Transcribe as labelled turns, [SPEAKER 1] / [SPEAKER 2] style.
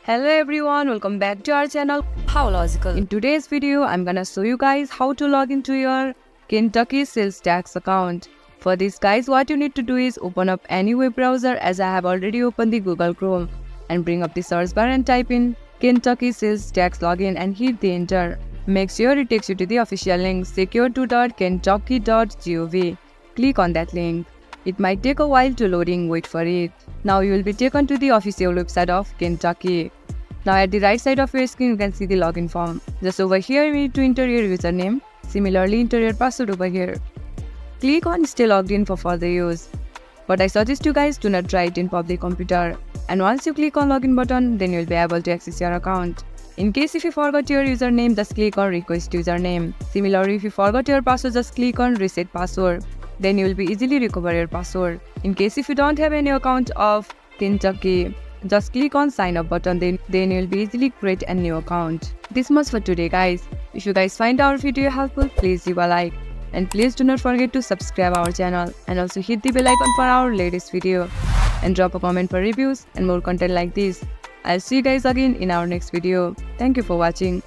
[SPEAKER 1] Hello everyone, welcome back to our channel How Logical. In today's video, I'm gonna show you guys how to log into your Kentucky sales tax account. For this guys, what you need to do is open up any web browser, as I have already opened the Google Chrome, and bring up the search bar and type in Kentucky sales tax login and hit the enter. Make sure it takes you to the official link secure2.kentucky.gov. Click on that link. It might take a while to loading, wait for it. Now you will be taken to the official website of Kentucky. Now at the right side of your screen you can see the login form. Just over here you need to enter your username. Similarly enter your password over here. Click on stay logged in for further use. But I suggest you guys do not try it in public computer. And once you click on login button, then you will be able to access your account. In case if you forgot your username, just click on request username. Similarly, if you forgot your password, just click on reset password. Then you will be easily recover your password. In case if you don't have any account of Kentucky, just click on sign up button, then you will be easily create a new account. This much for today guys. If you guys find our video helpful, please give a like. And please do not forget to subscribe our channel and also hit the bell icon for our latest video. And drop a comment for reviews and more content like this. I'll see you guys again in our next video. Thank you for watching.